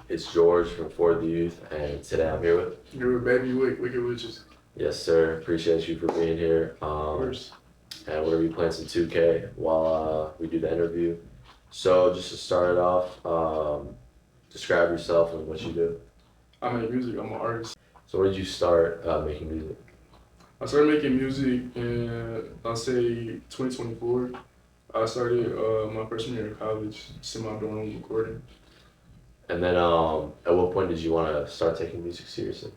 It's George from For the Youth, and today I'm here with. You're with Baby WickedWitches. Yes, sir. Appreciate you for being here. Of course. And we're gonna be playing some 2K while we do the interview. So just to start it off, describe yourself and what you do. I make music. I'm an artist. So when did you start making music? I started making music in, I'll say, 2024. I started my freshman year of college, just in my dorm room recording. And then at what point did you want to start taking music seriously?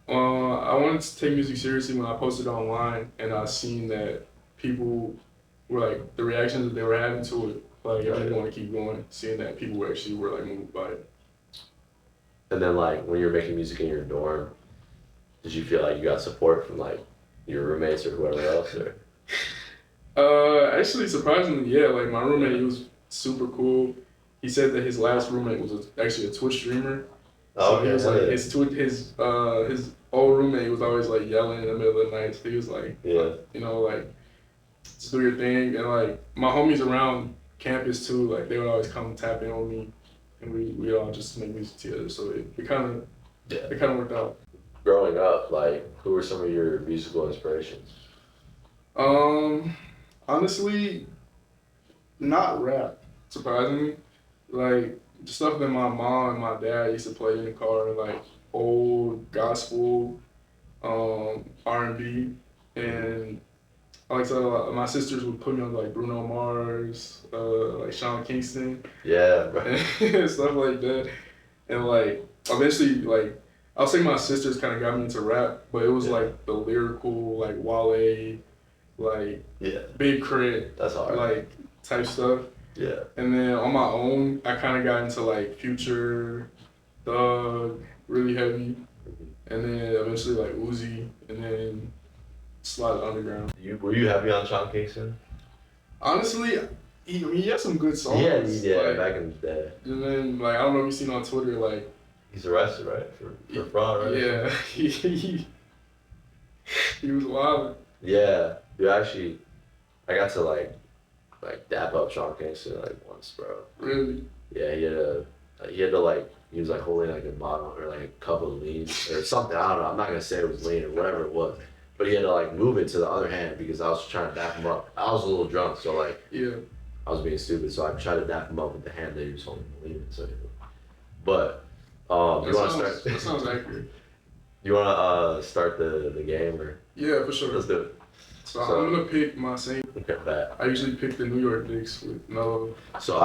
I wanted to take music seriously when I posted online and I seen that people were like, the reactions that they were having to it, like, I didn't want to keep going, seeing that people were like moved by it. And then like when you were making music in your dorm, did you feel like you got support from like your roommates or whoever else? Or? Actually, surprisingly, yeah, like my roommate, he was super cool. He said that his last roommate was actually a Twitch streamer. Oh, so he was like his old roommate was always like yelling in the middle of the night. So he was like, like, just do your thing. And like my homies around campus too, like they would always come tap in on me, and we all just make music together. So it kind of worked out. Growing up, like who were some of your musical inspirations? Honestly, not rap. Surprisingly, like the stuff that my mom and my dad used to play in the car, like old gospel, R&B, and like so my sisters would put me on like Bruno Mars, like Sean Kingston, Yeah, bro. and stuff like that, and like eventually like I'll say my sisters kind of got me into rap, but it was like the lyrical like Wale, like Big Crit, that's hard, like type stuff. Yeah. And then on my own, I kind of got into like Future, Thug, really heavy, and then eventually like Uzi, and then slide underground. Were you heavy on Sean Kingston? Honestly, he had some good songs. Yeah, like, back in the day. And then like I don't know if you've seen on Twitter like. He's arrested, right? For fraud, right? Yeah, he was wild. Yeah, dude. Actually, I got to like dap up Sean Kingston like once, bro. Really? Yeah, he was like holding like a bottle or like a cup of lean or something. I don't know. I'm not gonna say it was lean or whatever it was, but he had to like move it to the other hand because I was trying to dap him up. I was a little drunk, so like I was being stupid, so I tried to dap him up with the hand that he was holding the lean. So, but you want to start? That sounds accurate. You want to start the game or? Yeah, for sure. Let's do it. So I'm gonna pick my same. Okay, bet. I usually pick the New York Knicks with Melo. So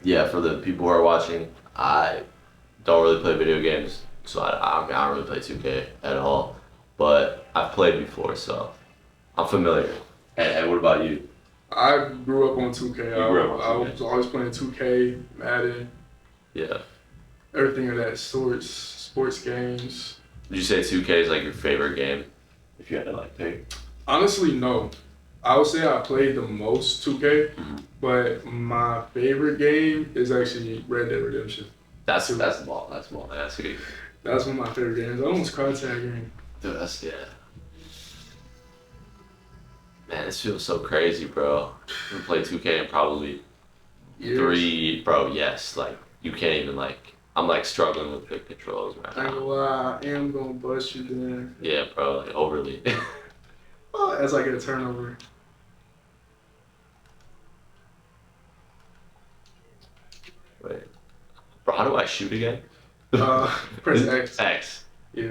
for the people who are watching, I don't really play video games, so I don't really play 2K at all. But I've played before, so I'm familiar. And what about you? I grew up on 2K. I was always playing 2K, Madden. Yeah. Everything of that sort, sports games. Would you say 2K is like your favorite game? If you had to like pick. Honestly, no. I would say I played the most 2K, but my favorite game is actually Red Dead Redemption. That's ball. That's sweet. That's one of my favorite games. I almost cried to that game. Dude, Man, this feels so crazy, bro. We played 2K in probably 3, bro. Yes, like you can't even like. I'm like struggling with the controls right now. I ain't gonna lie, I am gonna bust you then. Yeah, bro, like overly. As I get a turnover. Wait. Bro, how do I shoot again? Press X. X. Yeah.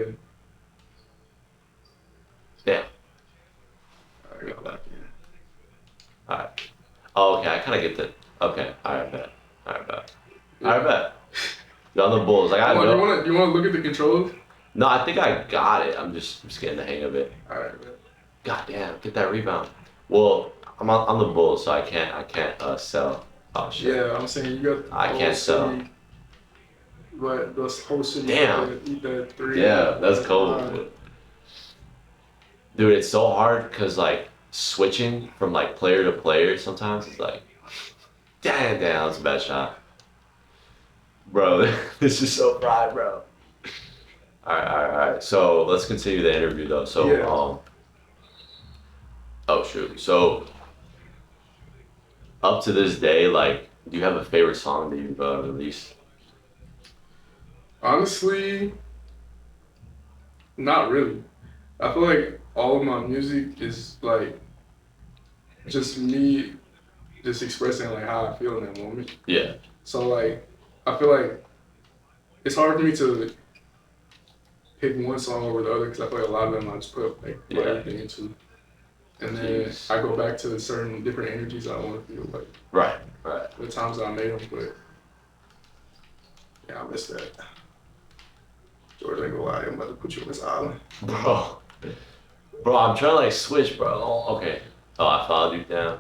Damn. Alright, go back in. Alright. Oh, okay, I kind of get the. Okay, alright, bet. Alright, bet. You're on the Bulls. Like, I know. You want to look at the controls? No, I think I got it. I'm just getting the hang of it. Alright, bet. God damn, get that rebound. Well, I'm the Bulls, so I can't sell. Oh shit. Yeah, I'm saying you got the I can't sell. But the whole city Damn. That 3. Yeah, that's cold. Dude, it's so hard because like switching from like player to player sometimes it's like, damn, that's a bad shot. Bro, this is so fried, bro. All right. So let's continue the interview though. So oh shoot. So up to this day, like, do you have a favorite song that you've released? Honestly, not really. I feel like all of my music is like just me just expressing like how I feel in that moment. Yeah. So like I feel like it's hard for me to pick one song over the other because I feel like a lot of them I just put like everything into. And then I go back to certain different energies I want to feel like. Right. The times that I made them, but yeah, I miss that. George ain't gonna lie, I'm about to put you on this island. Bro, I'm trying to like switch, bro. Oh, okay. Oh, I followed you down.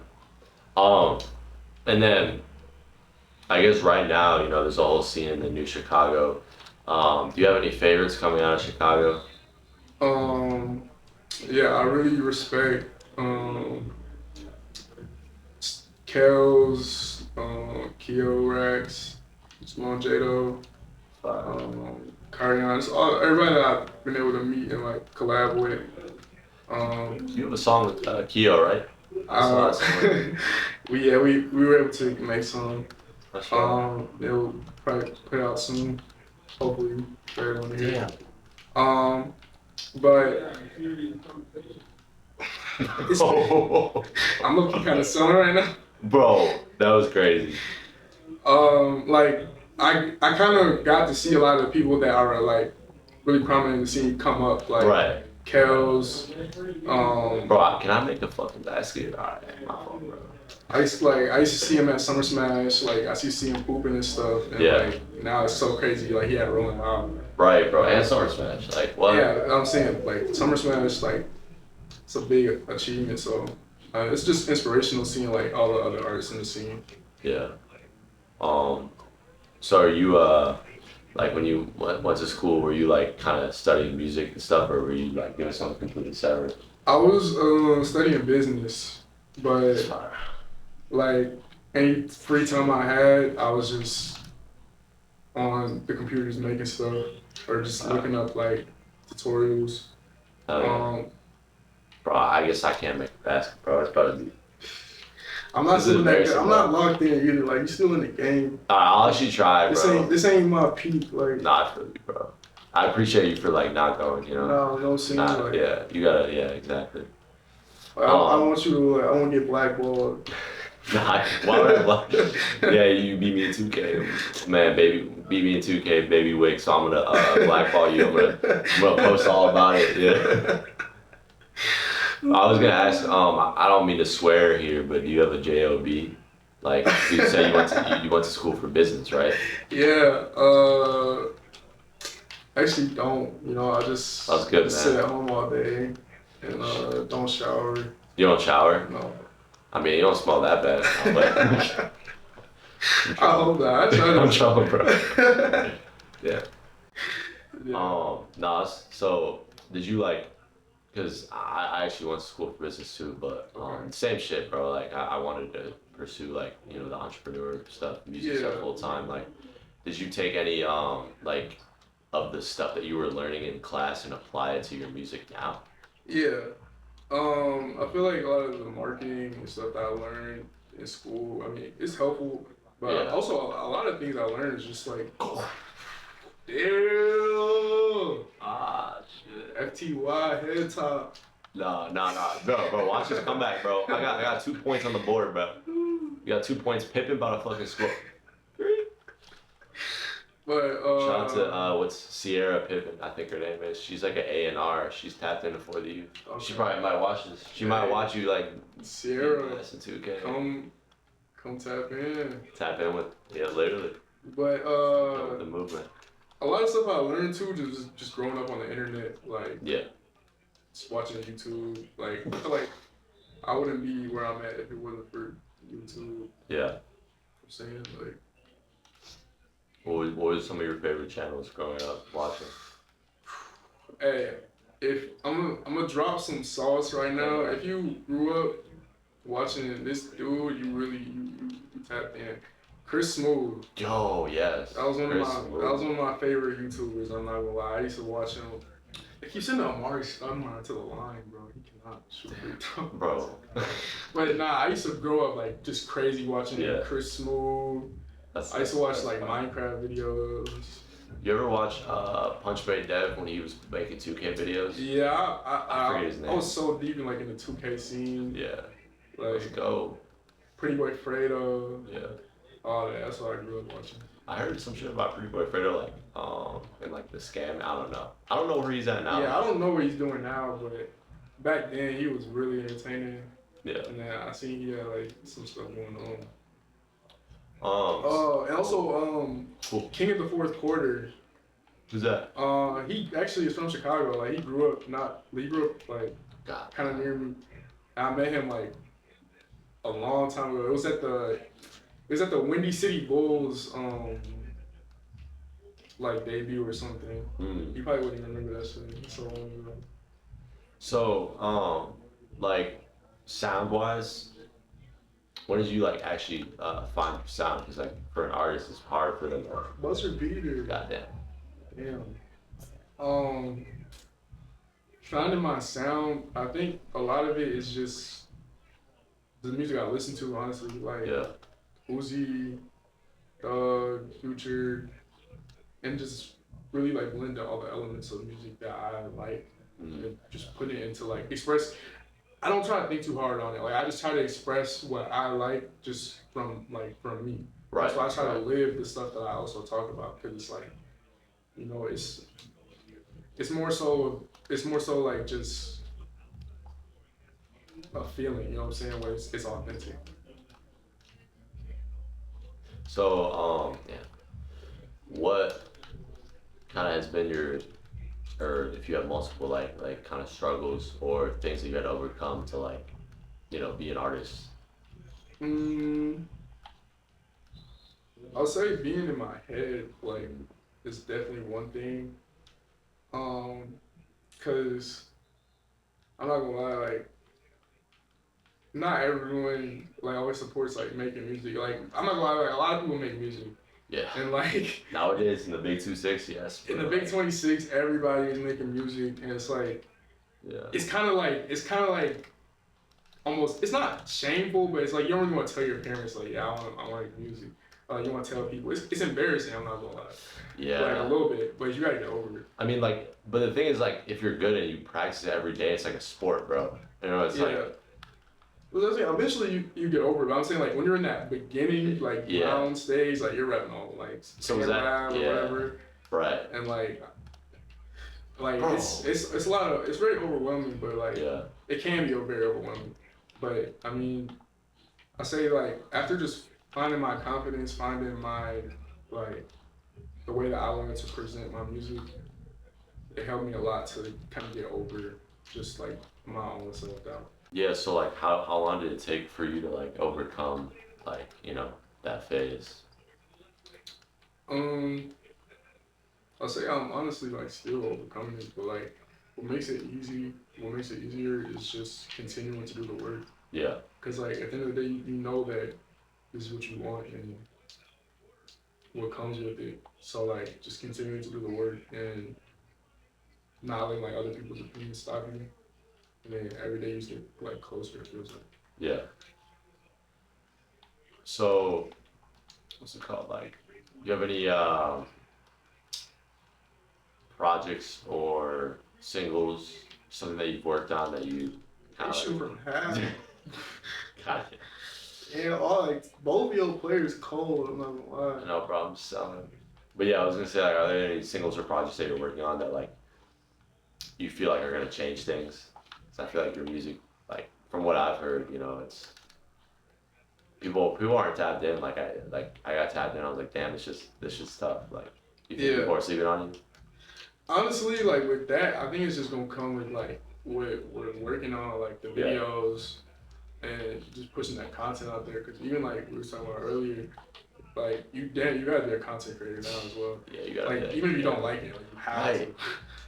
And then I guess right now, you know, there's a whole scene in the new Chicago. Do you have any favorites coming out of Chicago? Yeah, I really respect Kels, Keo Rex, Simone Jado, Carion, everybody that I've been able to meet and like collab with. You have a song with Keo, right? we were able to make some. That's right. They'll probably put out soon. Hopefully, everyone here. Yeah. But I'm looking kind of summer right now. Bro, that was crazy. Like I kind of got to see a lot of the people that are like really prominent in the scene come up, like Kels. Bro, can I make a fucking basket? Alright, my fault, bro. I used to see him at Summer Smash. Like I used to see him pooping and stuff. And like now it's so crazy. Like he had Rolling Loud. Right, bro, and Summer Smash. Like what? Yeah, I'm saying like Summer Smash, like it's a big achievement. So it's just inspirational seeing like all the other artists in the scene. Yeah. So are you like when you went to school, were you like kind of studying music and stuff, or were you like doing something completely separate? I was studying business, but like any free time I had, I was just on the computers making stuff or just looking up like tutorials. Bro, I guess I can't make a basket, bro. It's about to be. I'm not still in that. I'm not locked in either. Like you still in the game. I'll actually try, bro. This ain't my peak. Like. Nah, I feel you, bro. I appreciate you for like not going. You know. No scene. Like, yeah, you gotta. Yeah, exactly. I want you to. I want to get blackballed. Nah, why would I block? Yeah, you beat me in 2K, man. Beat me in 2K, baby Wick. So I'm gonna blackball you. I'm gonna post all about it. Yeah. I was gonna ask. I don't mean to swear here, but do you have a job? Like you say, you went to school for business, right? Yeah. Actually, don't. You know, I just. That's good, man. Sit at home all day and don't shower. You don't shower? No. I mean, you don't smell that bad. I hope that. I try to. I'm trouble, bro. Yeah. Nah. So, did you like? Because I actually went to school for business too, but same shit, bro. Like I wanted to pursue like the entrepreneur stuff, music stuff full time. Like, did you take any like of the stuff that you were learning in class and apply it to your music now? Yeah. I feel like a lot of the marketing and stuff that I learned in school, I mean, it's helpful, but also a lot of things I learned is just like, damn. Shit. FTY head top. No, bro. Watch this comeback, bro. I got 2 points on the board, bro. You got 2 points. Pippin about to fucking score. But shout out to what's Sierra Pippin, I think her name is. She's like an A&R. She's tapped into For the Youth. Okay. She probably might watch this. She might watch you like Sierra. Less than 2K. Come tap in. Tap in with literally. But with the movement. A lot of stuff I learned too, just growing up on the internet, like just watching YouTube. Like I feel like I wouldn't be where I'm at if it wasn't for YouTube. Yeah. I'm saying like. What was some of your favorite channels growing up watching? Hey, if I'm gonna drop some sauce right now. If you grew up watching this dude, you tapped in. Chris Smooth. Yo, yes. That was one of my favorite YouTubers. I'm not gonna lie. I used to watch him. They keep sending Amari Stoudemire to the line, bro. He cannot shoot free throw. Bro. But nah, I used to grow up like just crazy watching Chris Smooth. I used to watch like Minecraft videos. You ever watch Punch Bay Dev when he was making 2K videos? Yeah, I forget his name. I was so deep in like in the 2K scene. Yeah. Like, let's go. Pretty Boy Fredo. Yeah. All that. That's what I grew up watching. I heard some shit about Pretty Boy Fredo, like, and like the scam. I don't know. I don't know where he's at now. Yeah, I don't know what he's doing now, but back then he was really entertaining. Yeah. And then I seen he had like some stuff going on. And also, cool. King of the Fourth Quarter. Who's that? He actually is from Chicago. Like he grew up like kind of near me. And I met him like a long time ago. It was at the Windy City Bulls like debut or something. You probably wouldn't even remember that shit. It's so long ago. So like sound wise, when did you like actually find sound? Because like for an artist, it's hard for them. Buster Beater. Goddamn. Damn. Finding my sound, I think a lot of it is just the music I listen to, honestly. Like Uzi, Future, and just really like blend all the elements of music that I like and just put it into like express. I don't try to think too hard on it. Like I just try to express what I like just from me. Right. That's why I try to live the stuff that I also talk about, because it's like, you know, it's more so like just a feeling, you know what I'm saying, where it's authentic. So what kind of has been your, or if you have multiple like kind of struggles or things that you had to overcome to like, you know, be an artist? I'll say being in my head, like, is definitely one thing. Cause I'm not gonna lie, like, not everyone like always supports like making music. Like, I'm not gonna lie, like a lot of people make music. Yeah. And like nowadays in the Big 26, yes. In the Big 26, everybody is making music, and it's like, it's kind of like almost, it's not shameful, but it's like you don't really want to tell your parents like, yeah, I like music. You want to tell people. It's embarrassing, I'm not gonna lie. Yeah. Like a little bit, but you gotta get over it. I mean, like, but the thing is, like, if you're good and you practice it every day, it's like a sport, bro. You know, it's like. Well, eventually you get over it. But I'm saying, like, when you're in that beginning, like, round stage, like, you're rapping all, like, so is that, rap or whatever. Right. And, like it's a lot of, it's very overwhelming, but, like, it can be very overwhelming. But, I mean, I say, like, after just finding my confidence, finding my, like, the way that I wanted to present my music, it helped me a lot to kind of get over just, like, my own self-doubt. Yeah, so like how long did it take for you to like overcome like, you know, that phase? I'll say I'm honestly like still overcoming it, but like what makes it easier is just continuing to do the work. Yeah. Cause like at the end of the day, you know that this is what you want and what comes with it. So like just continuing to do the work and not letting like other people's opinions stop you. And then every day you just get like closer, it feels like. Yeah. So, what's it called? Like, do you have any projects or singles, something that you've worked on that you kind of shoot from half? Got it. Yeah, all like both your players cold. I'm not gonna lie. No problem. But yeah, I was gonna say, like, are there any singles or projects that you're working on that like you feel like are gonna change things? I feel like your music, like from what I've heard, you know, it's people aren't tapped in. Like I got tapped in. I was like, damn, this just tough. Like, you think people are sleeping on you? Honestly, like with that, I think it's just gonna come with like what we're working on, like the videos, and just pushing that content out there. Cause even like we were talking about earlier, like you gotta be a content creator now as well. Yeah, you gotta. Like even if you don't like it, like, you have to.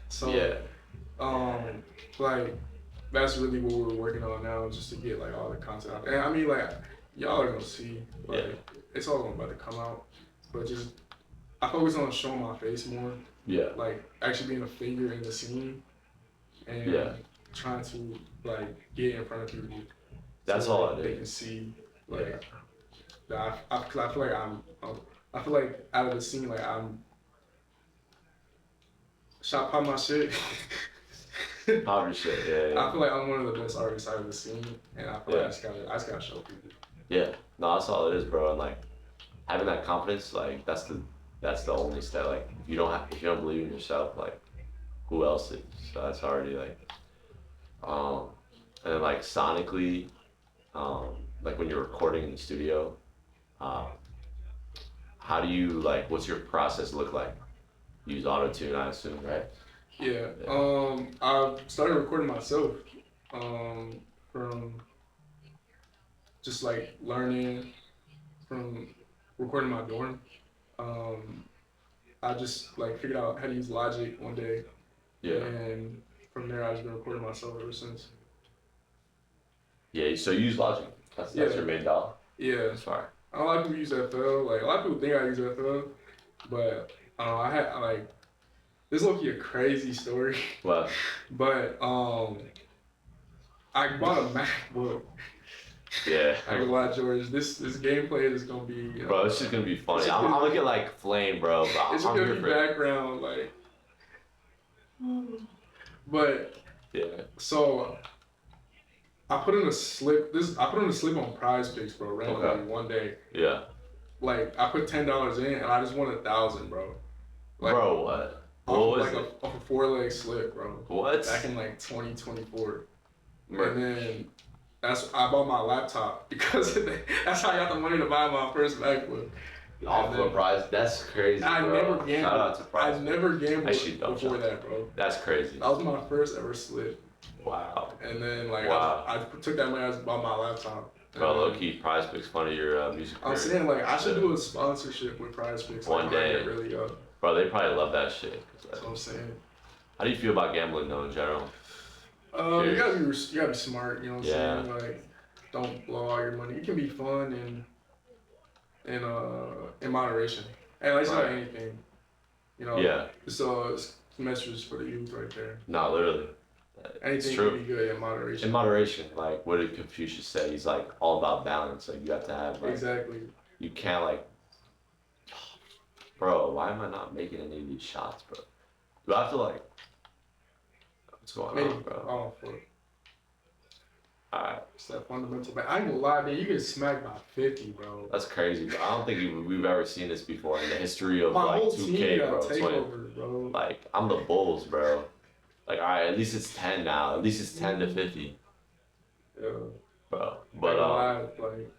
So like. That's really what we're working on now, just to get like all the content out. And I mean, like y'all are gonna see, like it's all about to come out. But just I focus on showing my face more. Yeah. Like actually being a figure in the scene, and trying to like get in front of people. That's so, all they can see like that. I feel like I feel like out of the scene, like I'm Should I pop my shit? Pop your shit, yeah. I feel like I'm one of the best artists I've ever seen, and I feel like I just gotta show people. Yeah, no, that's all it is, bro. And like having that confidence, like that's the only step. Like if you don't believe in yourself, like who else is? So that's already like, and then like sonically, like when you're recording in the studio, how do you like? What's your process look like? Use auto tune, I assume, right? Yeah. I started recording myself, from just like learning from recording my dorm. I just like figured out how to use Logic one day. Yeah. And from there, I've just been recording myself ever since. Yeah. So you use Logic. That's your main DAW. Yeah. That's fine. A lot of people use FL. Like a lot of people think I use FL, but I like this is low-key a crazy story. What? But I bought a MacBook. Yeah. I ain't gonna lie, George. This gameplay is gonna be. Bro, it's just gonna be funny. I'm looking like flame, bro. But it's gonna be background, like. But yeah. So I put in a slip. I put in a slip on Prize Picks, bro. Randomly one day. Yeah. Like I put $10 in and I just won 1,000, bro. Like, bro, what? What was it? Off a 4-leg slip, bro. What? Back in like 2024. And then I bought my laptop because of that. That's how I got the money to buy my first MacBook. Off of a prize? That's crazy, bro. I never gambled. Shout out to Prize. I never gambled before that, bro. That's crazy. That was my first ever slip. Wow. And then like I took that money, I just bought my laptop. Bro, low key, Prize Picks fun of your music career. I'm saying like I should do a sponsorship with Prize Picks. One day. Really up. Bro, they probably love that shit. That's what I'm saying. How do you feel about gambling though in general? You gotta be smart. You know what I'm saying? Like, don't blow all your money. It can be fun and in moderation. And like it's not anything. You know. Yeah. So it's messages for the youth right there. No, literally. Anything can be good in moderation. In moderation, like what did Confucius say? He's like all about balance. Like you have to have like, exactly. You can't like, bro. Why am I not making any of these shots, bro? Do I have to like? What's going on, bro? Oh, fuck. Alright. It's that fundamental. But I ain't gonna lie, man. You get smacked by 50, bro. That's crazy, bro. I don't think we've ever seen this before in the history of like 2K, bro. Takeover, bro. Like I'm the Bulls, bro. Like alright, at least it's 10 now. At least it's 10 to 50. Yeah. Bro, but like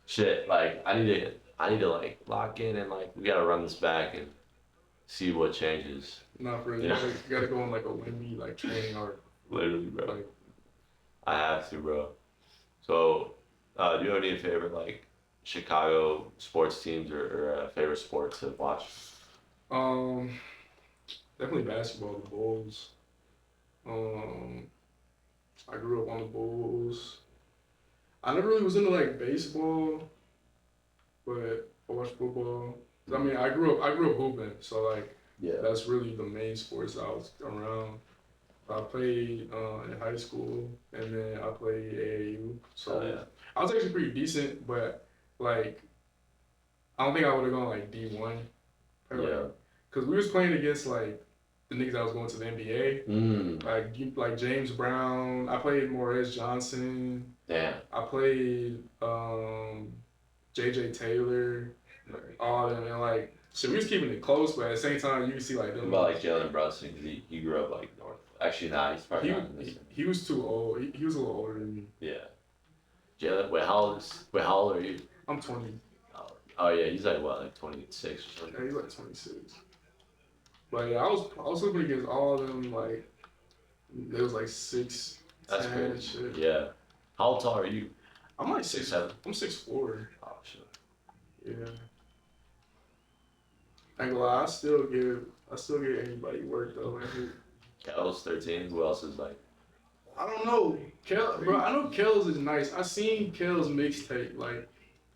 shit. Like I need to like lock in and like we gotta run this back and see what changes. Not really. You gotta go on like a Wimby like training arc. Literally, bro. Like, I have to, bro. So, do you have any favorite like Chicago sports teams or favorite sports to watch? Definitely basketball. The Bulls. I grew up on the Bulls. I never really was into like baseball, but I watched football. I mean, I grew up hooping, so like that's really the main sports I was around. I played in high school, and then I played AAU. So I was actually pretty decent, but like I don't think I would have gone like D1. Yeah. Cause we was playing against like the niggas that was going to the NBA. Like James Brown. I played Morez Johnson. Damn. I played JJ Taylor. All them, and like so we was keeping it close, but at the same time you can see like them. About like Jalen Brunson, cause he grew up like north. Actually, nah, he's probably not in this. He was too old. He was a little older than me. Yeah. Jalen, wait, how old are you? I'm 20. Oh yeah, he's like what, like 26 or something? Yeah, he's like 26. But yeah, I was looking against all of them. Like, there was like 6. That's 10 crazy. And shit. Yeah. How tall are you? I'm like 6'7". I'm 6'4". Oh shit. Yeah. I ain't gonna lie, I still get anybody work though. Kel's 13. Who else is like? I don't know. Bro, I know Kel's is nice. I seen Kel's mixtape. Like,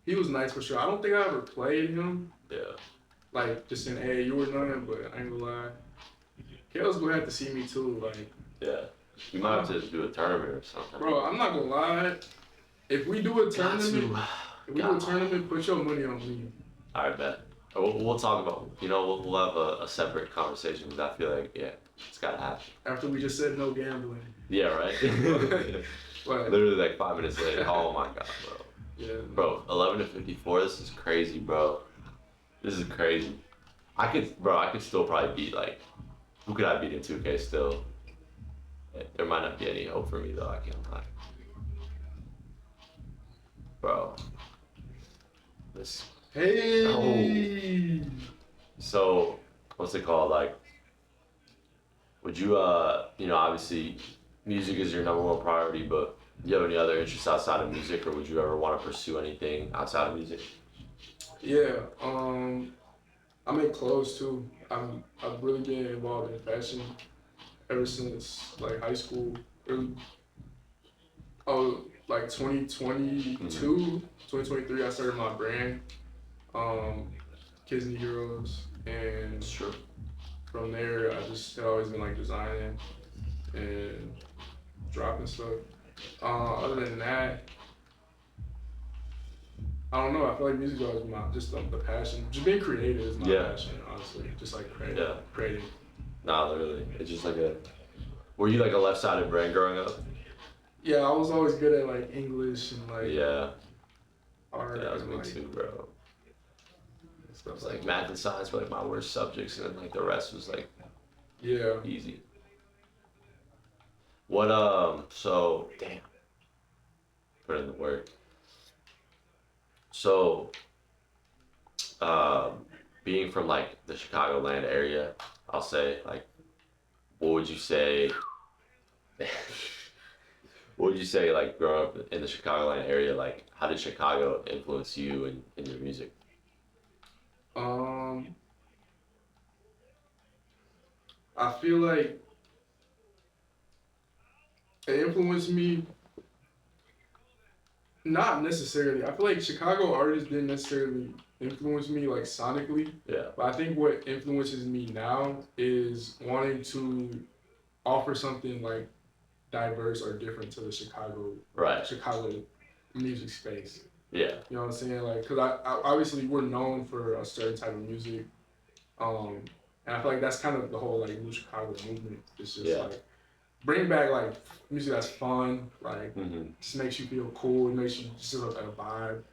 he was nice for sure. I don't think I ever played him. Yeah. Like, just in AAU or nothing, but I ain't gonna lie. Kel's gonna have to see me too. Like. Yeah. We might have to do a tournament or something. Bro, I'm not gonna lie. If we do a tournament, put your money on me. Alright, bet. We'll talk about, we'll have a separate conversation because I feel like, yeah, it's gotta happen. After we just said no gambling. Yeah, right? But Literally like 5 minutes later. Oh my god, bro. yeah. Bro, 11-54, this is crazy, bro. This is crazy. I could still probably beat, like, who could I beat in 2K still? There might not be any hope for me, though, I can't lie. Bro. This. Hey. Oh. So, what's it called? Like, would you, obviously, music is your number one priority, but do you have any other interests outside of music, or would you ever want to pursue anything outside of music? Yeah. I make clothes too. I've really been involved in fashion ever since like high school. Early, like 2022, 2023, I started my brand, Kids and Heroes, and Sure. from there I just had always been like designing and dropping stuff. Other than that, I don't know. I feel like music's always been just the passion. Just being creative is my passion, honestly. Just like creating. Nah, literally. It's just like a. Were you like a left-sided brain growing up? Yeah, I was always good at like English and like art. Yeah, that was and, me like, too, bro. Stuff It's like math and science were like my worst subjects, and then like the rest was like easy. What so damn. Put in the work. So being from like the Chicagoland area, I'll say like what would you say what would you say like growing up in the Chicagoland area, like how did Chicago influence you in your music? I feel like it influenced me. Not necessarily. I feel like Chicago artists didn't necessarily influence me like sonically. Yeah. But I think what influences me now is wanting to offer something like diverse or different to the Chicago music space. Yeah. You know what I'm saying? Like, cause I obviously we're known for a certain type of music, and I feel like that's kind of the whole like new Chicago movement. It's just like bring back like music that's fun, like just makes you feel cool, it makes you just feel like a vibe,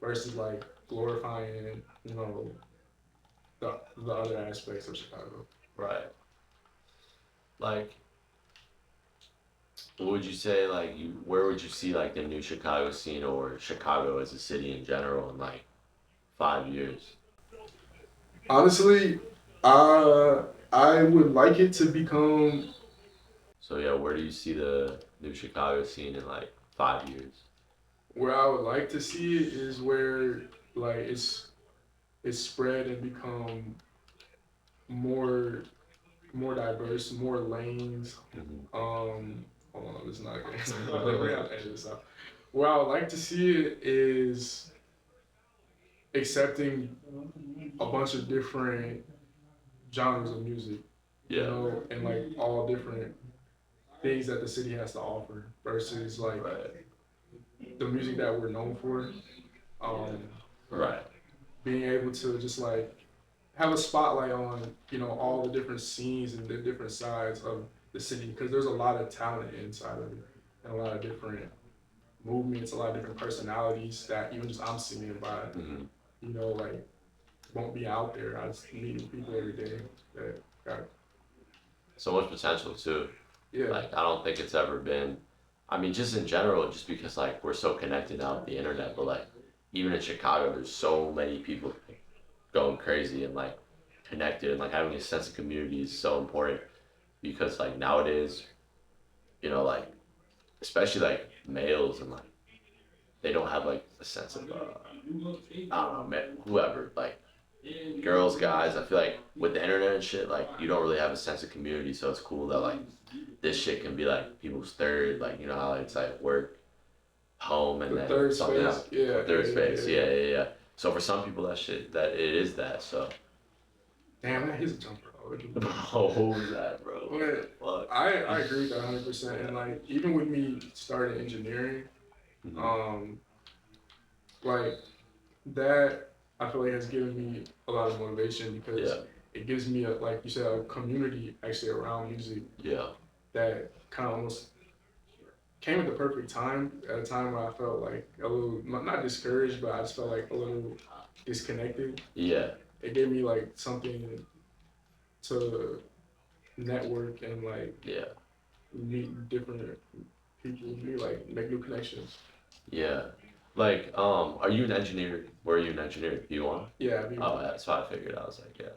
versus like glorifying, the other aspects of Chicago. Right. Like, what would you say, like, where would you see, like, the new Chicago scene or Chicago as a city in general in, like, 5 years? Honestly, I would like it to become. So, yeah, where do you see the new Chicago scene in, like, 5 years? Where I would like to see it is where, like, it's spread and become more diverse, more lanes. Hold on, this is not good. We're gonna edit this out. Where I would like to see it is accepting a bunch of different genres of music, and like all different things that the city has to offer versus like the music that we're known for. Being able to just like have a spotlight on all the different scenes and the different sides of the city, because there's a lot of talent inside of it and a lot of different movements, a lot of different personalities that even just I'm seeing by like won't be out there. I just meet people every day that got so much potential too. Like, I don't think it's ever been, I mean, just in general, just because like we're so connected now with the internet, but like even in Chicago there's so many people going crazy and like connected, and like having a sense of community is so important, because like nowadays, like especially like males, and like they don't have like a sense of I don't know, whoever, like girls, guys. I feel like with the internet and shit, like you don't really have a sense of community, so it's cool that like this shit can be like people's third, like how it's like work, home, and then third something space. else. Third space. Yeah. So for some people that it is that. So. Damn, that is a jumper. What was that, bro? But I agree with that 100%. And like even with me starting engineering, like that I feel like has given me a lot of motivation because it gives me like you said, a community actually around music. Yeah. That kind of almost came at the perfect time, at a time where I felt like a little, not discouraged, but I just felt like a little disconnected. Yeah. It gave me like something to network and like meet different people, make new connections. Yeah. Like, are you an engineer? Were you an engineer at B1? Yeah, Oh, that's what I figured. I was like, yeah.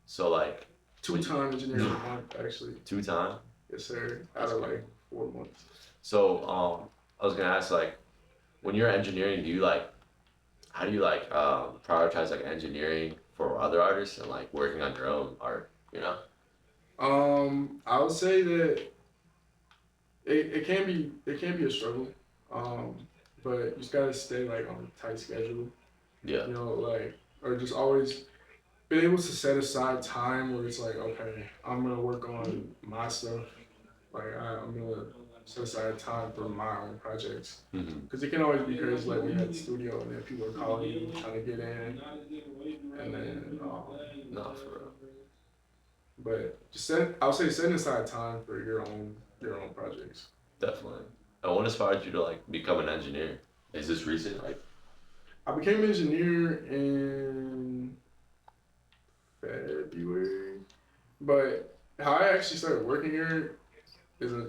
So like, two-time engineer of the month, actually. 2-time? Yes, sir. Out of like 4 months. So, I was gonna ask, like, when you're engineering, how do you like prioritize like engineering for other artists and like working on your own art? You know? I would say that it can be a struggle. But you just gotta stay like on a tight schedule. Yeah. You know, like, or just always be able to set aside time where it's like, okay, I'm gonna work on my stuff. Like I'm gonna set aside time for my own projects. Because it can always be crazy, like when you're at the studio and then people are calling you trying to get in, and then No, for real. but I would say setting aside time for your own projects. Definitely. And what inspired you to like become an engineer? Is this recent? Like, I became an engineer in February, but how I actually started working here is a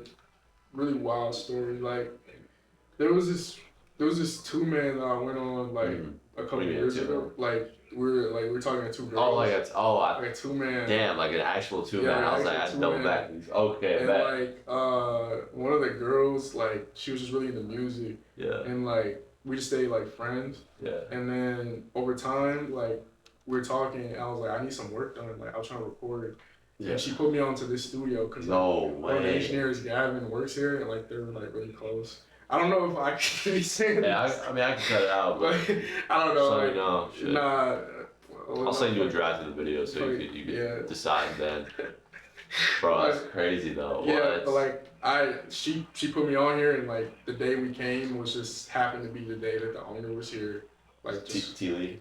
really wild story. Like there was this 2-man that I went on like a couple years ago. Like we were talking to 2 girls. Oh, like it's like a 2-man. Damn, like an actual 2-man. I was like, I double back. Okay, and bet. Like one of the girls, like she was just really into music. Yeah. And like we just stayed like friends. Yeah. And then over time, like we were talking, and I was like, I need some work done. Like I was trying to record. Yeah. And she put me onto this studio because one of the engineers, Gavin, works here, and like they're like really close. I don't know if I can be saying this. I mean, I can cut it out, but I don't know. So no, shit. Nah. I'll send you a draft of the video so you can decide then. Bro, that's crazy though. Yeah, but like she put me on here, and like the day we came was just happened to be the day that the owner was here. Like T Lee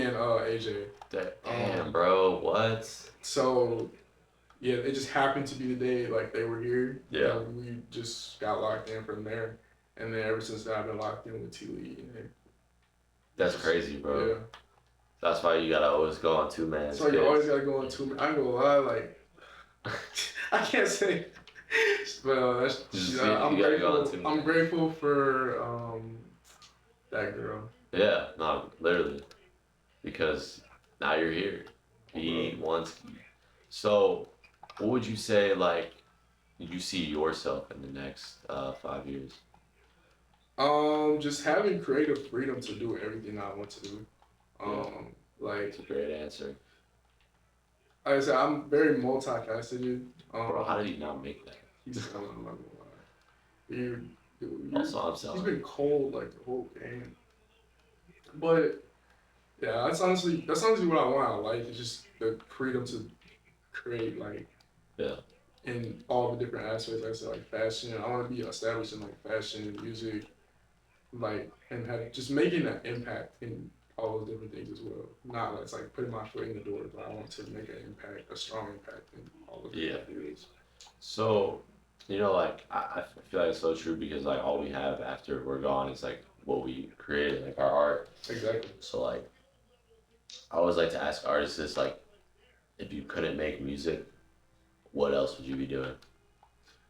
and AJ. Damn, bro, what? So yeah, it just happened to be the day like they were here. Yeah. And we just got locked in from there. And then ever since then I've been locked in with T Lee. That's crazy, bro. Yeah. That's why you gotta always go on 2-man. So you always gotta go on 2-man. I ain't gonna lie, like I can't say but that's I'm grateful. I'm grateful for that girl. Yeah, no, literally. Because now you're here. He wants you. So what would you say, like, you see yourself in the next 5 years? Just having creative freedom to do everything I want to do. Like, it's a great answer. Like I said, I'm very multifaceted. Bro, how did he not make that? He's selling my dude, also, he's been cold like the whole game. But yeah, that's honestly what I want out of life. Is just the freedom to create, like, in all the different aspects. Like I said, like fashion. I want to be established in like fashion and music, like, and have just making an impact in all those different things as well. Not like it's like putting my foot in the door, but I want to make an impact, a strong impact in all of the fields. So, you know, like I feel like it's so true because like all we have after we're gone is like what we created, like our art. Exactly. So like, I always like to ask artists this, like, if you couldn't make music, what else would you be doing?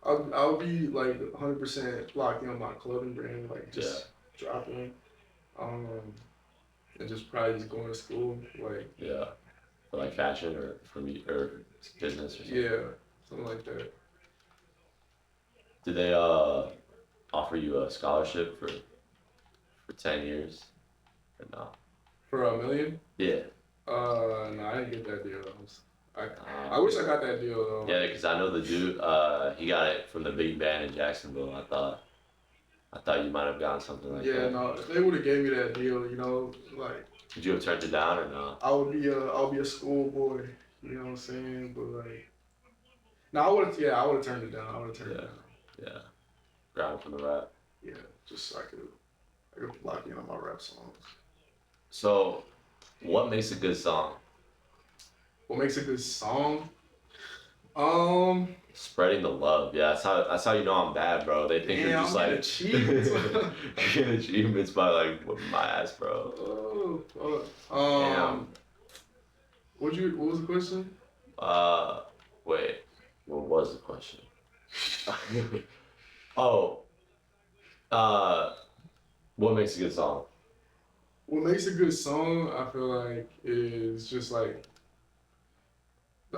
I'll be like 100% locked in on my clothing brand, like just dropping, and just probably just going to school, like for like fashion or for me or business or something. Yeah, something like that. Did they offer you a scholarship for 10 years or no? For $1 million? Yeah. No, I didn't get that deal. I wish I got that deal though. Yeah, because I know the dude. He got it from the big band in Jacksonville. I thought you might have gotten something like that. Yeah, no, if they would have gave me that deal, you know, like. Would you have turned it down or no? I'll be a schoolboy. You know what I'm saying? But like, no, I would have turned it down. I would have turned it down. Yeah. Grab from the rap. Yeah, just so I could lock in on my rap songs. So, What makes a good song? What makes a good song? Spreading the love. Yeah, that's how you know I'm bad, bro. They think you're just like getting achievements by like whipping my ass, bro. Damn. What was the question? Wait. What was the question? Oh, what makes a good song? What makes a good song, I feel like, is just like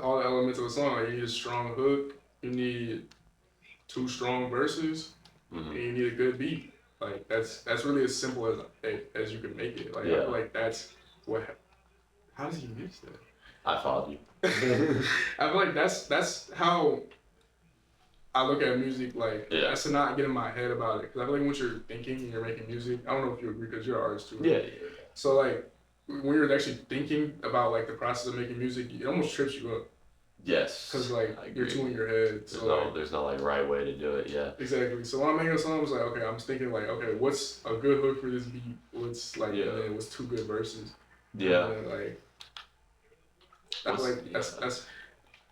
all the elements of a song. Like you need a strong hook, you need two strong verses, and you need a good beat. Like that's really as simple as you can make it. Like I feel like that's what. How does he miss that? I followed you. I feel like that's how I look at music. Like that's to not get in my head about it. Because I feel like once you're thinking and you're making music, I don't know if you agree because you're an artist too. Right? Yeah. So like when you're actually thinking about like the process of making music, it almost trips you up. Yes. Because like you're too in your head. There's no like right way to do it. Yeah. Exactly. So when I'm making a song, I was like, okay, I'm thinking like, okay, what's a good hook for this beat? What's like, and then what's two good verses? Yeah. And then, like, I feel like that's,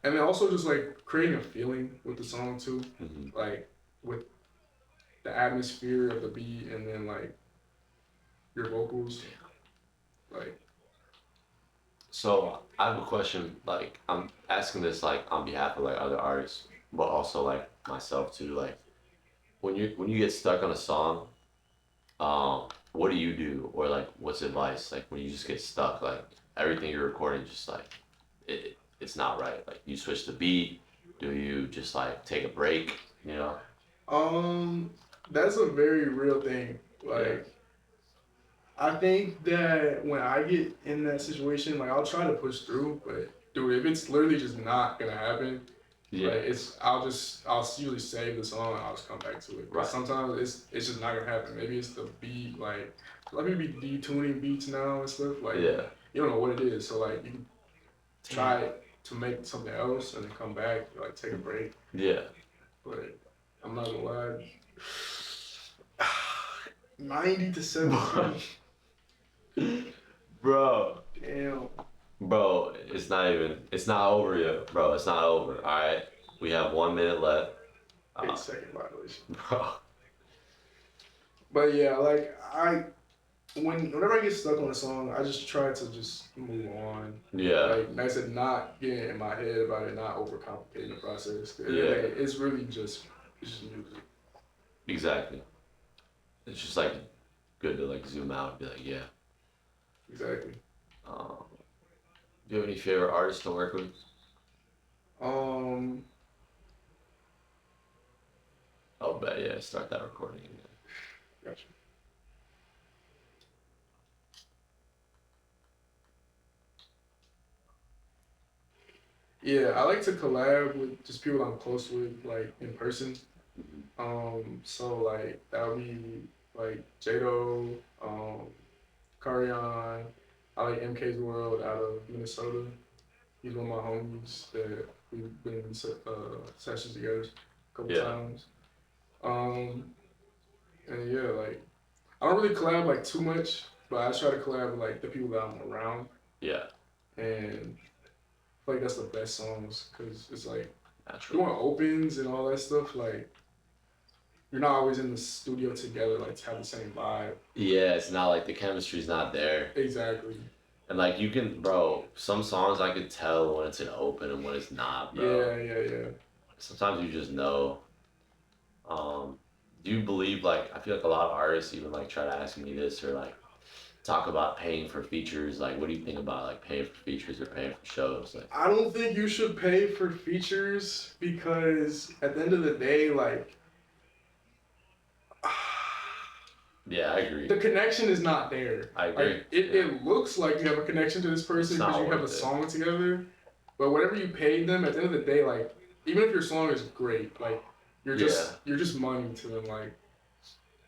and then also just like creating a feeling with the song too, like with the atmosphere of the beat, and then like your vocals, like. So I have a question. Like I'm asking this like on behalf of like other artists, but also like myself too. Like when you get stuck on a song, what do you do, or like what's advice? Like when you just get stuck, like everything you're recording, just like it's not right. Like you switch the beat. Do you just like take a break? You know? That's a very real thing. Like. I think that when I get in that situation, like I'll try to push through, but dude, if it's literally just not gonna happen, like I'll usually save the song and I'll just come back to it. Right. Sometimes it's just not gonna happen. Maybe it's the beat, like let me be detuning beats now and stuff. Like you don't know what it is, so like you can try to make something else and then come back, like take a break. Yeah. But I'm not gonna lie. 90 to 17. Bro. Damn. Bro, it's not over yet, bro. It's not over. All right, we have 1 minute left. 8-second violation. Bro. But yeah, like whenever I get stuck on a song, I just try to just move on. Yeah. Like I said, not getting in my head about it, not overcomplicating the process. Yeah. It's really just music. Exactly. It's just like good to like zoom out and be like, yeah. Exactly. Do you have any favorite artists to work with? Oh, bet yeah. Start that recording again. Gotcha. Yeah, I like to collab with just people I'm close with, like in person. So like that would be like Jado, Carion. I like MK's World out of Minnesota. He's one of my homies that we've been in sessions together a couple times. And yeah, like I don't really collab like too much, but I try to collab with like the people that I'm around. Yeah. And I feel like that's the best songs because it's like doing opens and all that stuff. Like you're not always in the studio together like to have the same vibe. Yeah, it's not like the chemistry's not there. Exactly. And like you can, bro, some songs I could tell when it's an open and when it's not, bro. Yeah. Sometimes you just know. Do you believe like I feel like a lot of artists even like try to ask me this or like talk about paying for features? Like what do you think about like paying for features or paying for shows? Like I don't think you should pay for features because at the end of the day, like yeah, I agree. The connection is not there. I agree. Like, it looks like you have a connection to this person because you have a song together, but whatever you paid them, at the end of the day, like even if your song is great, like you're just money to them, like.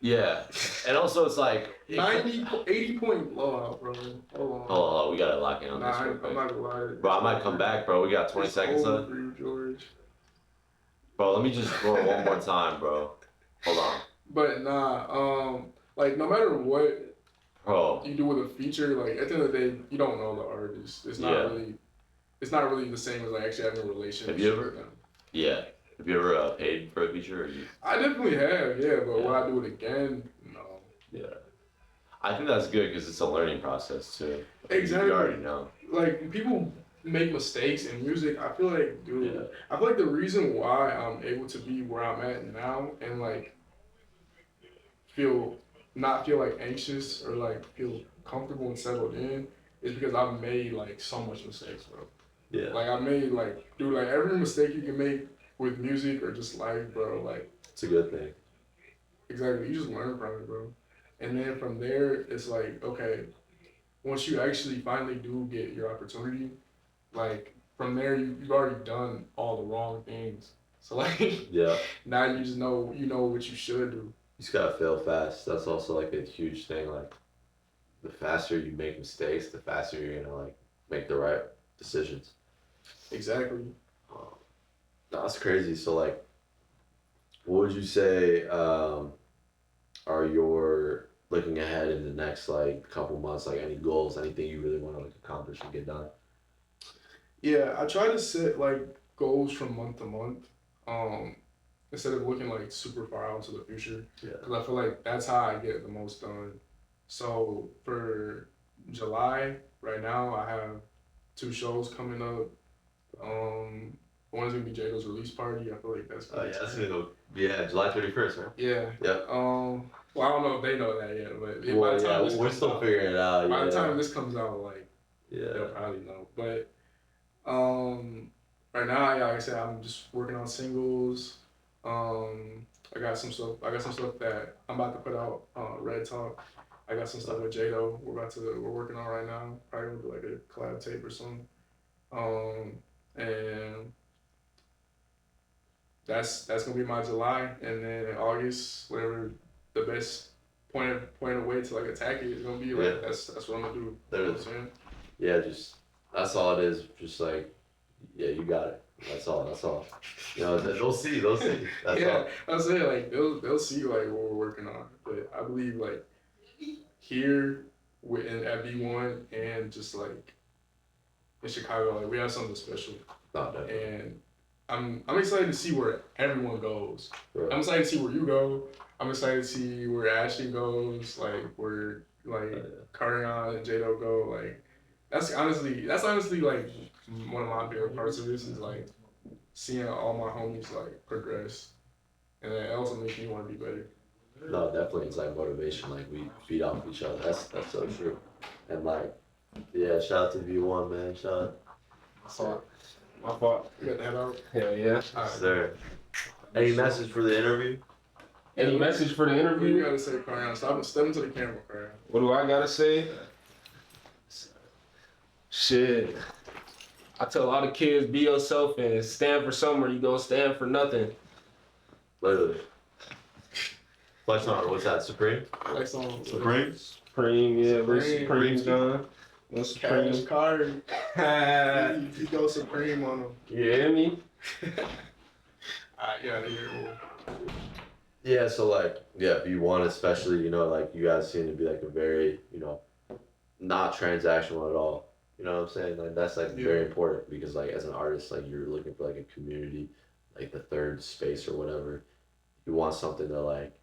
Yeah, and also it's like 80 point blowout, bro. Hold on. We gotta lock in on this real quick. I'm not gonna lie. Bro, I might come back, bro. We got 20 seconds left. George. Bro, let me just roll one more time, bro. Hold on. But nah, like no matter what Oh. you do with a feature, like at the end of the day, you don't know the artist. It's not really. It's not really the same as like actually having a relationship. Have you ever? With them. Yeah. Have you ever paid for a feature? Or you? I definitely have, yeah. But would I do it again? No. Yeah. I think that's good because it's a learning process too. Exactly. You already know. Like people make mistakes in music. I feel like, dude, I feel like the reason why I'm able to be where I'm at now and like not feel like anxious or like feel comfortable and settled in is because I've made like so much mistakes, bro. Yeah. Like I made like, dude, like every mistake you can make with music or just life, bro. Like it's a good thing. Exactly. You just learn from it, bro. And then from there, it's like, okay, once you actually finally do get your opportunity, like from there you've already done all the wrong things. So like now you just know what you should do. You just gotta fail fast. That's also like a huge thing. Like the faster you make mistakes, the faster you're gonna like make the right decisions. Exactly. That's crazy. So like, what would you say are your looking ahead in the next like couple months? Like any goals, anything you really want to like accomplish and get done? Yeah, I try to set like goals from month to month, instead of looking like super far out into the future. Yeah. Because I feel like that's how I get the most done. So for July, right now, I have 2 shows coming up. One's gonna be Jado's release party. I feel like that's gonna be that's gonna go. Yeah, July 31st, right? Yeah. Yep. Well, I don't know if they know that yet, but Well, by the time this we're comes still out, figuring it out. by the time this comes out, like they'll probably know. But right now, yeah, like I said, I'm just working on singles. I got some stuff that I'm about to put out. Red Talk. I got some stuff with Jado. We're working on right now. Probably gonna do like a collab tape or something. And that's gonna be my July, and then in August, whatever the best point of way to like attack it is gonna be. Like that's what I'm gonna do. You know what I'm saying? Yeah, just that's all it is. Just like, yeah, you got it. That's all. You know, they'll see. That's all. I say like they'll see like what we're working on. But I believe like here at V1 and just like in Chicago, like we have something special. And I'm excited to see where everyone goes. Right. I'm excited to see where you go. I'm excited to see where Ashley goes. Like where Carion and Jado go. Like that's honestly like one of my favorite parts of this is like seeing all my homies like progress, and it also makes me want to be better. No, definitely, it's like motivation. Like we feed off each other. That's so true. And like, yeah, shout out to V1, man. Shout out. My fault. You got the head out? Hell yeah. Right. Sir. Any message for the interview? Any message for the interview? What you gotta say, Carion? Step into the camera, Carion. What do I gotta say? Shit. I tell all the kids, be yourself and stand for somewhere. You go stand for nothing. Literally. Flex on, what's that? Supreme? Flex on. Supreme? Supreme, yeah. Where's Supreme gone? No Supreme. Cash card. You go Supreme on them. You hear me? Alright, yeah, here. Yeah, so like, yeah, V1 especially, you know, like you guys seem to be like a very, you know, not transactional at all. You know what I'm saying? Like that's like very important because like as an artist, like you're looking for like a community, like the third space or whatever. You want something to like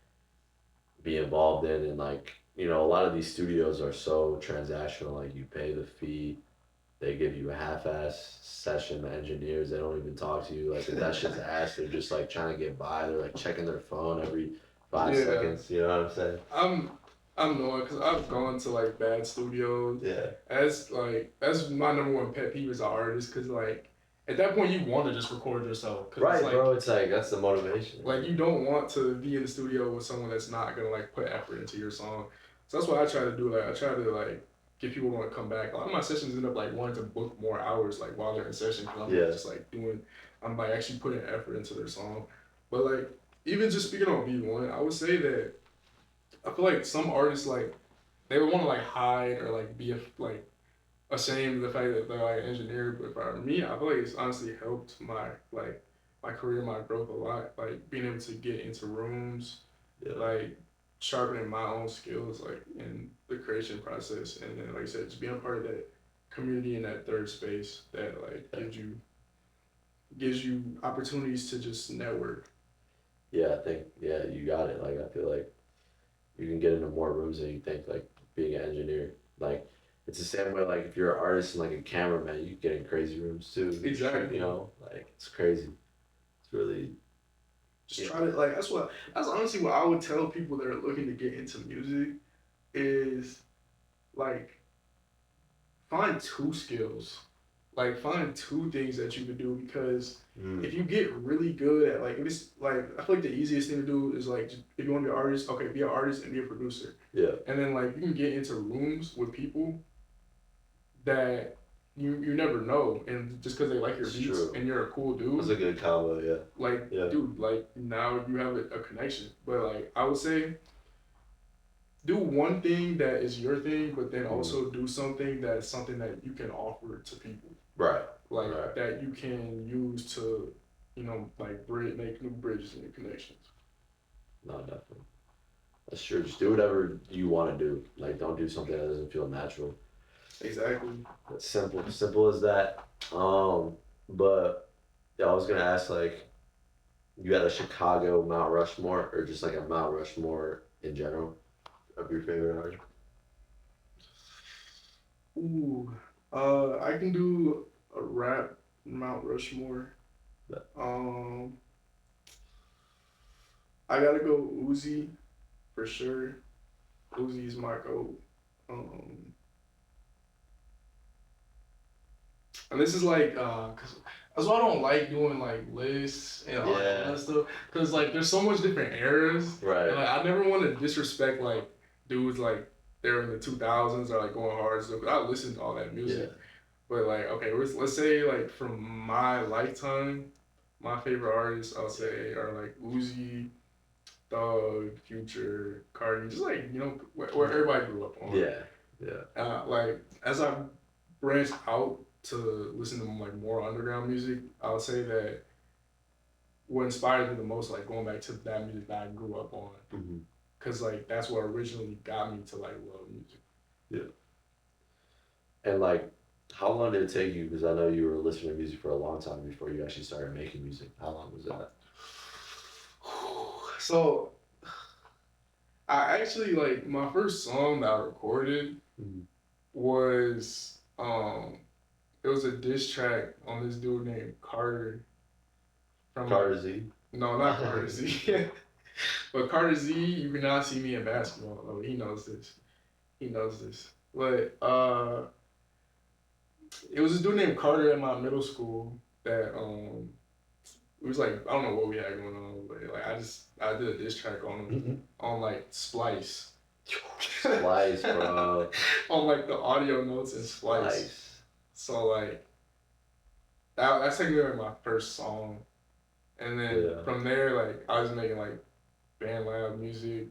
be involved in, and like, you know, a lot of these studios are so transactional. Like you pay the fee, they give you a half-ass session. The engineers, they don't even talk to you. Like if that shit's ass, they're just like trying to get by. They're like checking their phone every 5 seconds. You know what I'm saying? I'm knowing because I've gone to like bad studios. Yeah. That's my number one pet peeve as an artist because like at that point you want to just record yourself. Right, it's like, bro. It's like that's the motivation. Like you don't want to be in the studio with someone that's not gonna like put effort into your song. So that's what I try to do. Like I try to like get people to want to come back. A lot of my sessions end up like wanting to book more hours like while they're in session because I'm just like I'm like actually putting effort into their song. But like even just speaking on V1, I would say that I feel like some artists like they would want to like hide or like be like ashamed of the fact that they're like an engineer. But for me, I feel like it's honestly helped my career, my growth a lot. Like being able to get into rooms, like sharpening my own skills like in the creation process, and then like I said, just being a part of that community in that third space that like gives you opportunities to just network. Yeah, I think you got it. Like I feel like you can get into more rooms than you think. Like being an engineer, like it's the same way. Like if you're an artist and like a cameraman, you get in crazy rooms too. Exactly. You know, like it's crazy. It's really Just try to like that's honestly what I would tell people that are looking to get into music is like find two skills. Like find two things that you can do, because if you get really good at like, if it's like, I feel like the easiest thing to do is like, if you want to be an artist, okay, be an artist and be a producer. Yeah. And then like you can get into rooms with people that you never know, and just because they like your It's beats true. and you're a cool dude. That's a good combo, yeah. Like, Yeah. dude, like now you have a connection. But like I would say, do one thing that is your thing, but then also do something that is something that you can offer to people. Right. Like Right. that you can use to, you know, like make new bridges and new connections. No, definitely. That's true. Just do whatever you want to do. Like, don't do something that doesn't feel natural. Exactly. It's simple as that. But yeah, I was gonna ask, like, you had a Chicago Mount Rushmore, or just like a Mount Rushmore in general of your favorite artist? Ooh, I can do a rap Mount Rushmore. Yeah. I gotta go Uzi for sure. Uzi's my goat. And this is like, cause that's why I don't like doing like lists and all that stuff. Cause like there's so much different eras. Right. And like I never want to disrespect like dudes like they're in the 2000s or like going hard stuff. I listen to all that music. Yeah. But like, okay, let's say like from my lifetime, my favorite artists I'll say are like Uzi, Thug, Future, Cardi, just like, you know, where everybody grew up on. Yeah. Yeah. Like as I branched out to listen to like more underground music, I would say that what inspired me the most, like going back to that music that I grew up on, because like that's what originally got me to like love music. Yeah. And like, how long did it take you? Because I know you were listening to music for a long time before you actually started making music. How long was that? So, I actually like my first song that I recorded was it was a diss track on this dude named Carter. From Carter Z? No, not Carter Z. But Carter Z, you cannot see me in basketball. Oh, he knows this. But it was this dude named Carter at my middle school that it was like, I don't know what we had going on, but like I did a diss track on him on like Splice. Splice, bro. On like the audio notes in Splice. So like that's technically like my first song. And then from there, like I was making like band lab music.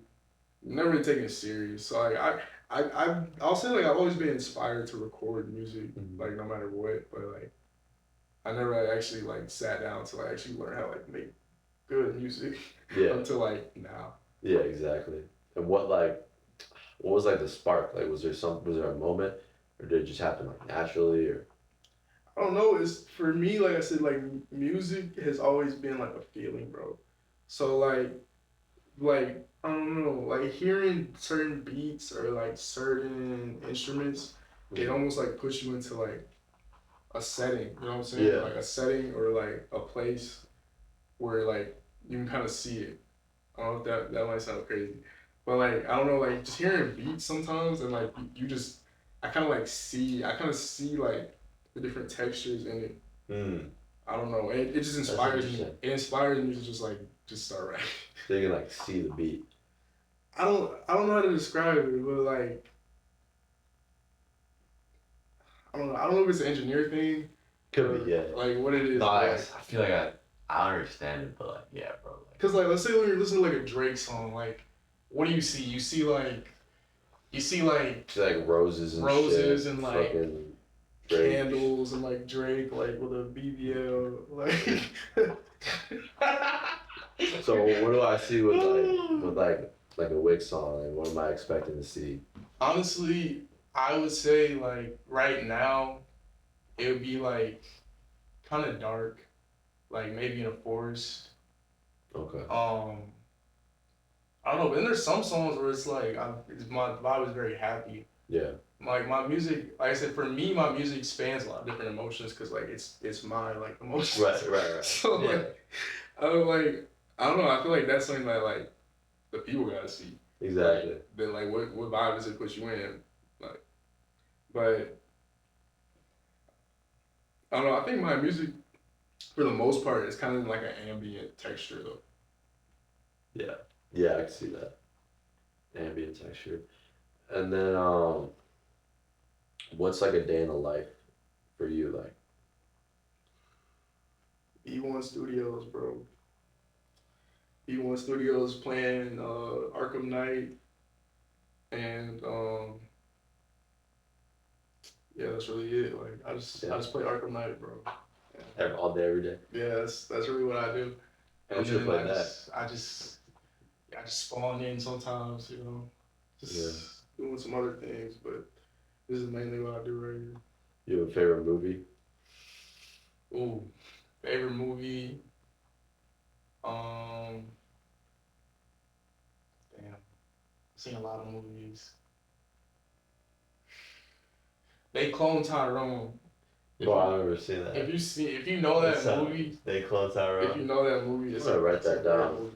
Never really taking it serious. So like I'll say like I've always been inspired to record music, like no matter what, but like I never actually like sat down to like actually learn how to like make good music until like now. Yeah, exactly. And what was like the spark? Like was there a moment, or did it just happen like naturally, or? I don't know. It's for me, like I said, like music has always been like a feeling, bro. So like I don't know, like hearing certain beats or like certain instruments, it almost like puts you into like a setting, you know what I'm saying? Yeah. Like a setting or like a place where like you can kind of see it. I don't know if that might sound crazy, but like I don't know, like just hearing beats sometimes and like I kind of see like the different textures in it. I don't know. It just inspires me. It inspires me to just start rapping. So you can like see the beat. I don't know how to describe it, but like I don't know if it's an engineer thing. Could be, yeah. Like what it is. No, I feel like I understand it, but like yeah, bro. Cause like let's say when you're listening to like a Drake song, like what do you see? You see like roses and roses shit, and like candles and like Drake like with a BBL like. So what do I see with like a Wick song? Like, what am I expecting to see? Honestly, I would say like right now, it would be like kind of dark, like maybe in a forest. Okay. I don't know, but then there's some songs where it's like my vibe is very happy. Yeah. Like my music, like I said, for me, my music spans a lot of different emotions because like it's my like emotions. Right. So Yeah. like, I don't know. I feel like that's something that like the people gotta see. Exactly. Like, then like what vibe does it put you in? Like, but I don't know. I think my music, for the most part, is kind of like an ambient texture though. Yeah, I can see that. Ambient texture. And then what's like a day in the life for you like? E1 Studios, bro. E1 Studios playing Arkham Knight, and yeah, that's really it. Like I just play Arkham Knight, bro. All day, every day? Yeah, that's really what I do. I should play that. I just spawn in sometimes, you know, just doing some other things, but this is mainly what I do right here. You have a favorite movie? Ooh, favorite movie. Damn, I've seen a lot of movies. They clone Tyrone. I've never seen that. If you know that movie, They clone Tyrone. if you know that movie, I'm gonna write that down.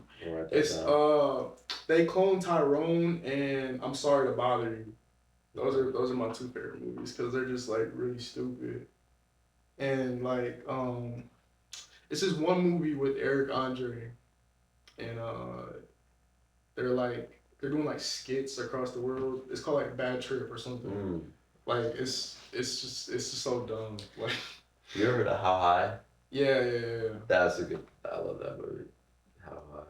They clone Tyrone and I'm Sorry to Bother You. Those are my two favorite movies because they're just like really stupid. And like it's this one movie with Eric Andre, and they're doing like skits across the world. It's called like Bad Trip or something. Like it's just so dumb. Like you ever heard of How High? Yeah. That's a good. I love that movie. How High.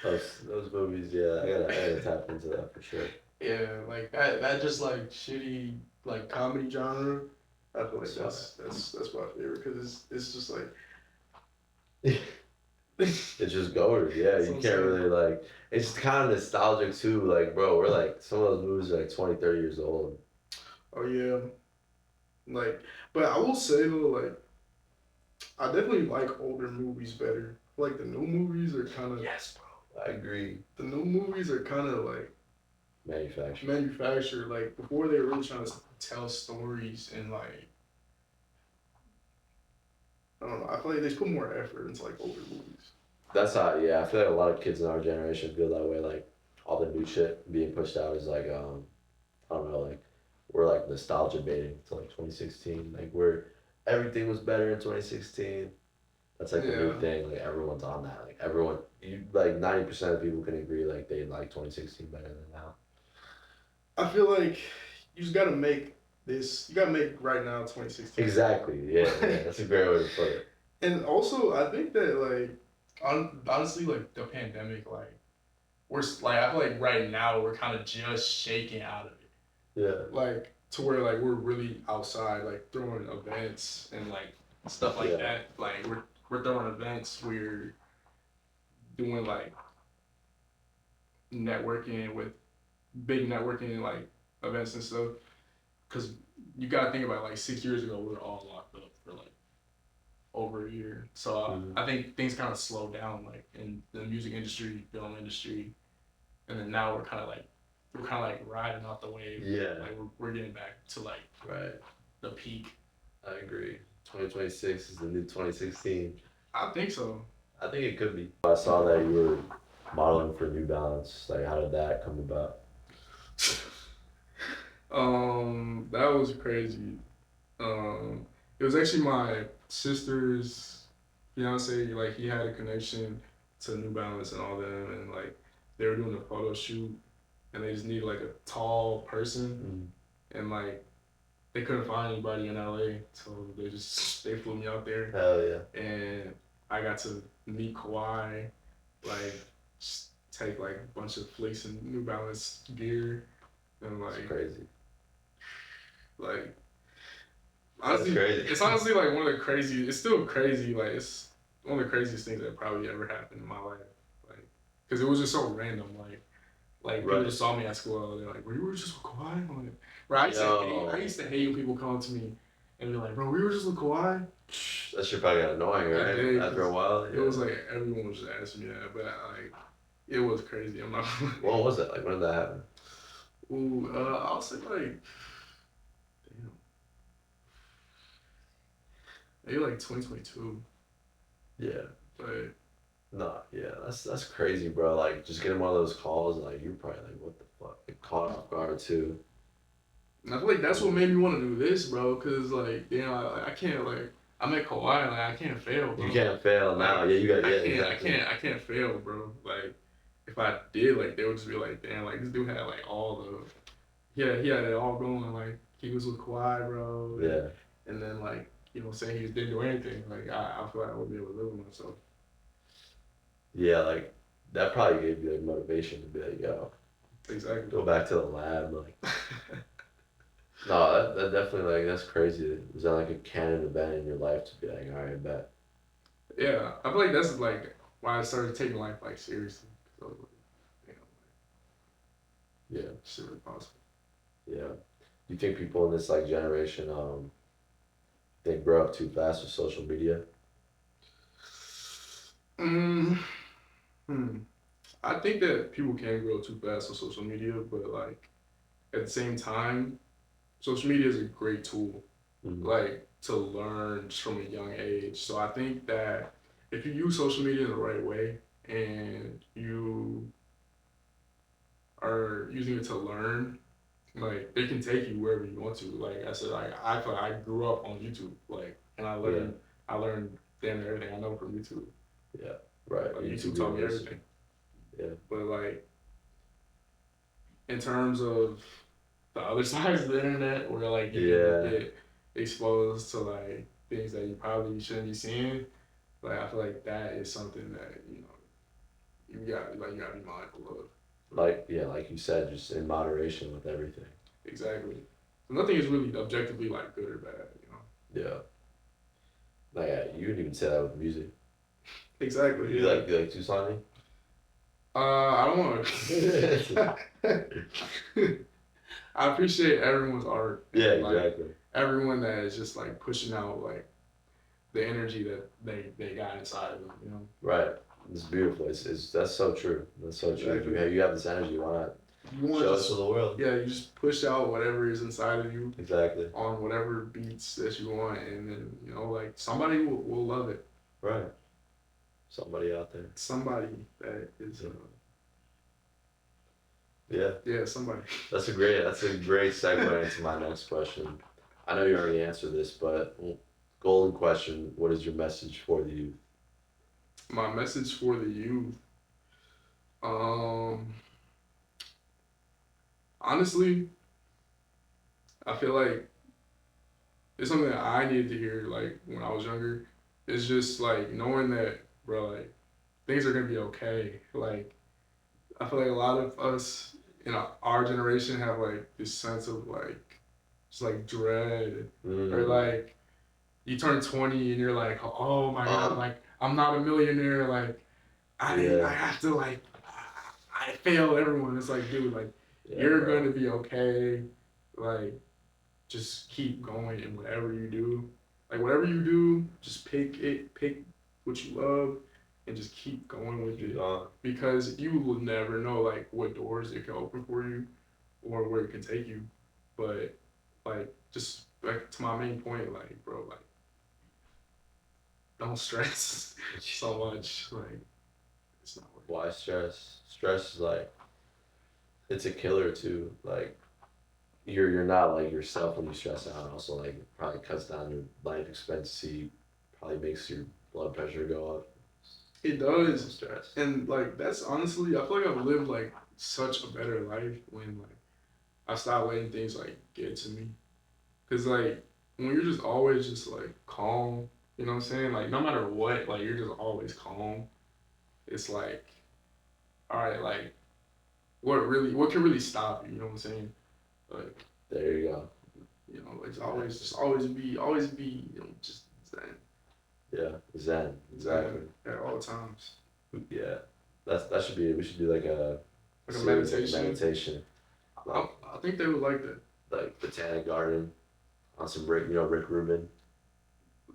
Those movies, yeah. I gotta tap into that for sure. Yeah, like that just like shitty like comedy genre. I feel like that's my favorite because it's just like it's just goers, yeah. You can't really like. It's kind of nostalgic too. Like, bro, we're like some of those movies are like 20, 30 years old. Oh yeah, like, but I will say though, like, I definitely like older movies better. Like the new movies are kind of yes, bro. I agree. The new movies are kind of like manufactured. Like before, they were really trying to tell stories and like. I don't know. I feel like they just put more effort into like older movies. That's how. Yeah, I feel like a lot of kids in our generation feel that way. Like all the new shit being pushed out is like I don't know. Like we're like nostalgia baiting to like 2016. Like everything was better in 2016. That's like the new thing. Like everyone's on that. Like everyone, you like 90% of people can agree like they like 2016 better than now. I feel like you just gotta make this. You gotta make right now 2016. Exactly. Yeah. That's a great way to put it. And also, I think that like honestly, like the pandemic, like we're like I feel like right now we're kind of just shaking out of it. Yeah. Like to where like we're really outside, like throwing events and like stuff like that. Like we're throwing events. We're doing like networking with big networking like events and stuff. Cause you gotta think about it, like 6 years ago we were all locked up for like over a year. So I think things kind of slowed down like in the music industry, film industry, and then now we're kind of like riding off the wave. Yeah. Like we're getting back to like the peak. I agree. 2026 is the new 2016. I think so. I think it could be. I saw that you were modeling for New Balance. Like, how did that come about? That was crazy. It was actually my sister's fiance. Like, he had a connection to New Balance and all them, and like they were doing a photo shoot, and they just needed like a tall person, and like they couldn't find anybody in LA, so they flew me out there. Hell yeah! And I got to meet Kawhi, like just take like a bunch of flicks and New Balance gear, and like it's crazy. Like honestly, crazy. It's honestly like one of the crazy. It's still crazy. Like it's one of the craziest things that probably ever happened in my life. because it was just so random. Like people Right. just saw me at school. They're like, "Bro, you were just with Kawhi." I'm like, bro, I used to hate when people come to me and be like, "Bro, we were just with Kawhi." That shit probably got annoying, right? did, After a while. It was like everyone was just asking me that, but like it was crazy. I'm not. What was it like? When did that happen? Ooh, I'll say like, damn, maybe like 2022. Yeah. But No, yeah, that's crazy, bro. Like just getting one of those calls, like you're probably like, what the fuck? Like, caught off guard too. and I feel like that's what made me want to do this, bro. Cause like, damn, I can't like. I'm at Kawhi, like I can't fail, bro. You can't fail now. Yeah, you got. Yeah, exactly. I can't fail, bro. Like, if I did, like, they would just be like, damn, like this dude had like all the, he had it all going. Like he was with Kawhi, bro. Yeah. And then like, you know, saying he just didn't do anything. Like I feel like I wouldn't be able to live with myself. Yeah, like that probably gave you like motivation to be like, yo, Exactly. go back to the lab, like. No, that definitely like that's crazy. Was that like a canon event in your life to be like, all right, bet. Yeah, I feel like that's like why I started taking life like seriously. So, you know, Yeah. shit really possible. Yeah. Do you think people in this like generation, they grow up too fast with social media? I think that people can grow too fast on social media, but like at the same time, social media is a great tool, like to learn just from a young age. So I think that if you use social media in the right way and you are using it to learn, like it can take you wherever you want to. Like I said, like I feel like I grew up on YouTube, like, and I learned damn near everything I know from YouTube. Yeah, right. Like, YouTube taught me everything. Yeah. But like in terms of the other sides of the internet where like you get exposed to like things that you probably shouldn't be seeing, like I feel like that is something that, you know, you gotta be mindful of. Like like you said, just in moderation with everything. Exactly. So nothing is really objectively like good or bad, you know. Yeah. Like you wouldn't even say that with music. Exactly. You like Tucson? I don't want to. I appreciate everyone's art. Yeah, like, exactly. Everyone that is just like pushing out like the energy that they got inside of them, you know. Right. It's beautiful. It's that's so true. That's so true. Exactly. You have this energy. Why not show it to the world? Yeah, you just push out whatever is inside of you. Exactly. On whatever beats that you want, and then you know, like somebody will love it. Right. Somebody out there. Somebody that is. Yeah. Yeah, somebody. That's a great segue into my next question. I know you already answered this, but golden question: what is your message for the youth? My message for the youth. Honestly, I feel like it's something that I needed to hear like when I was younger. It's just like knowing that, bro, like things are gonna be okay. Like I feel like a lot of us in our generation have like this sense of like just like dread or like you turn 20 and you're like, oh my god, like I'm not a millionaire, like I have to like I fail everyone. It's like, dude, like you're gonna be okay. Like just keep going in whatever you do. Like whatever you do, just pick what you love and just keep going with it. Because you will never know like what doors it can open for you or where it can take you. But like just back to my main point, like bro, like don't stress so much. Like it's not worth it. Why stress? Stress is like it's a killer too. Like you're not like yourself when you stress out. Also like it probably cuts down your life expectancy, probably makes your blood pressure go up. It does. Stress. And like that's honestly, I feel like I've lived like such a better life when like I stopped letting things like get to me. Cause like when you're just always just like calm, you know what I'm saying? Like no matter what, like you're just always calm. It's like, all right, like what can really stop you? You know what I'm saying? Like there you go. You know, like always be, you know, just zen. Yeah, zen. Exactly. At all times. Yeah, that should be. We should do like a meditation. Like, I think they would like that. Like Botanic Garden on some Rick Rubin.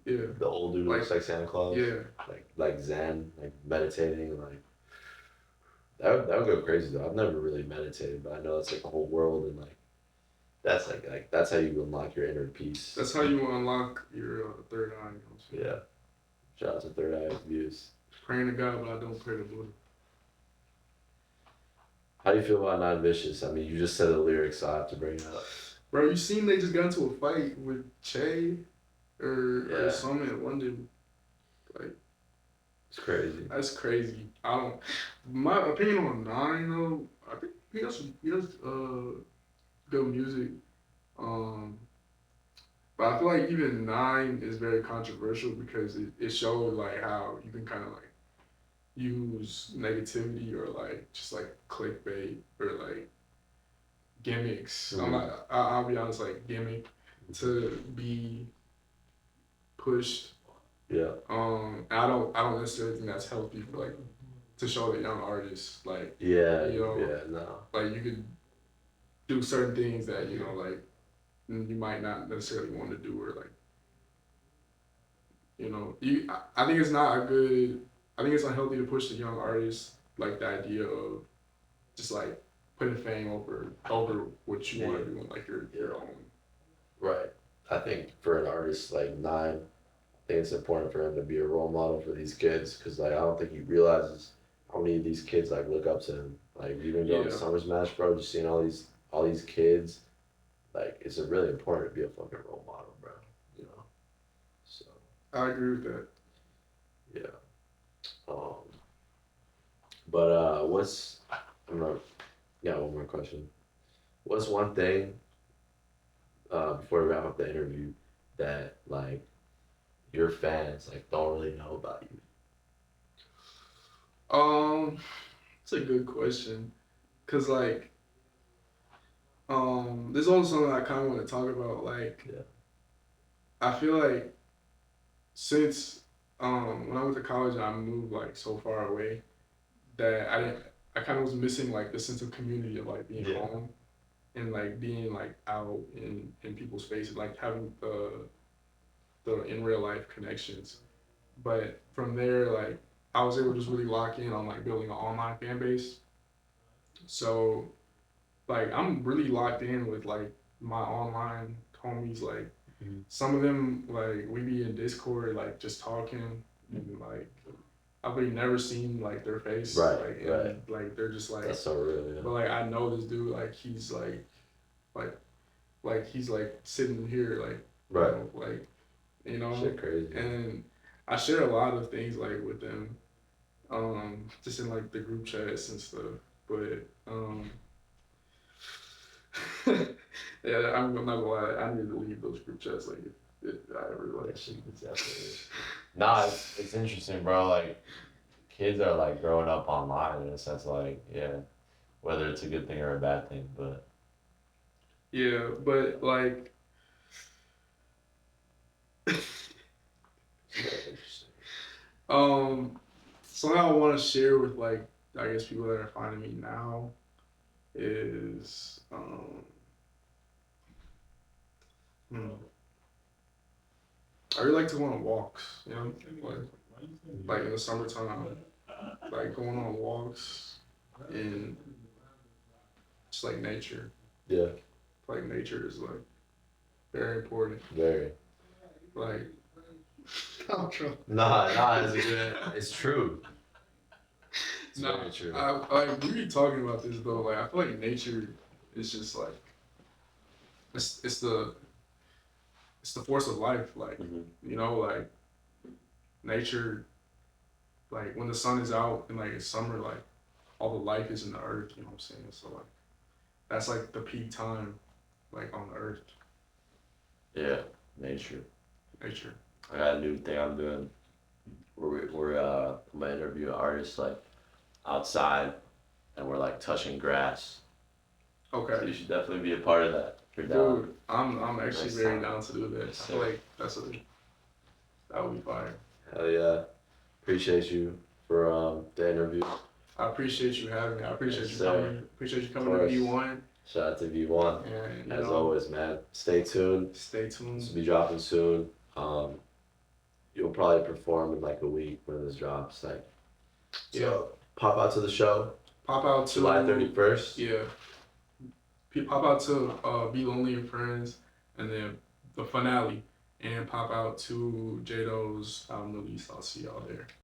Yeah. The old dude looks like Santa Claus. Yeah. Like Zen, like meditating, like that would go crazy though. I've never really meditated, but I know it's like a whole world and like that's like that's how you unlock your inner peace. That's how you unlock your third eye. You know yeah. Shout out to Third Eye Views. Praying to God, but I don't pray to Buddha. How do you feel about Not Vicious? I mean, you just said the lyrics, so I have to bring it up. Bro, you seen they just got into a fight with Che or something at London. Like, it's crazy. That's crazy. My opinion on Nine though, I think he does good music. But I feel like even Nine is very controversial because it showed like how you can kind of like use negativity or like just like clickbait or like gimmicks. Mm-hmm. I'll be honest, like gimmick to be pushed. Yeah. I don't necessarily think that's healthy for like to show the young artists like like you could do certain things that like you might not necessarily want to do or like I think it's not a good. I think it's unhealthy to push the young artists like the idea of just like putting fame over what you want to do and like your own. Right. I think for an artist like Nine, I think it's important for him to be a role model for these kids because like I don't think he realizes how many of these kids like look up to him. Like even going to Summer Smash, bro, just seeing all these kids, like it's really important to be a fucking role model, bro. You know. So. I agree with that. Yeah. But got one more question. What's one thing before we wrap up the interview that like your fans like don't really know about you? It's a good question, cause like there's also something I kind of want to talk about. Like, I feel like since when I went to college, I moved like so far away that I kind of was missing like the sense of community of like being home and like being like out in people's faces, like having the in real life connections. But from there, like I was able to just really lock in on like building an online fan base. So like I'm really locked in with like my online homies. Like some of them, like we be in Discord, like just talking, and like I've really never seen like their face, and like they're just like that's so real. Yeah. But like I know this dude, like he's like he's like sitting here, like shit crazy. And I share a lot of things like with them, just in like the group chats and stuff. But yeah, I'm not gonna lie, I need to leave those group chats like if I ever like shit. Nah, it's interesting, bro. Like kids are like growing up online in a sense, like whether it's a good thing or a bad thing, but yeah, but like something I want to share with like I guess people that are finding me now is I really like to go on walks, like in the summertime, like going on walks in just like nature. Yeah. Like nature is like very important. Very. Like. Nah, it's true. It's very true. We be talking about this though. Like I feel like nature is just like it's the force of life. Like like nature. Like when the sun is out and like it's summer, like all the life is in the earth. You know what I'm saying? So like that's like the peak time, like on the earth. Yeah, nature. I got a new thing I'm doing. We're I'm gonna interview an artist like outside, and we're like touching grass. Okay. So you should definitely be a part of that. If you're down. Dude, I'm actually very down to do that. I feel like that would be fire. Hell yeah. Appreciate you for the interview. I appreciate you having me. I appreciate Yes, you sir. coming. Appreciate you coming to course. V1. Shout out to V1. And As always, man. Stay tuned. stay tuned. This will be dropping soon. You'll probably perform in like a week when this drops. Like, so pop out to the show. Pop out to July 31st. Yeah. Pop out to Be Lonely and Friends, and then the finale, and pop out to Jado's album release. I'll see y'all there.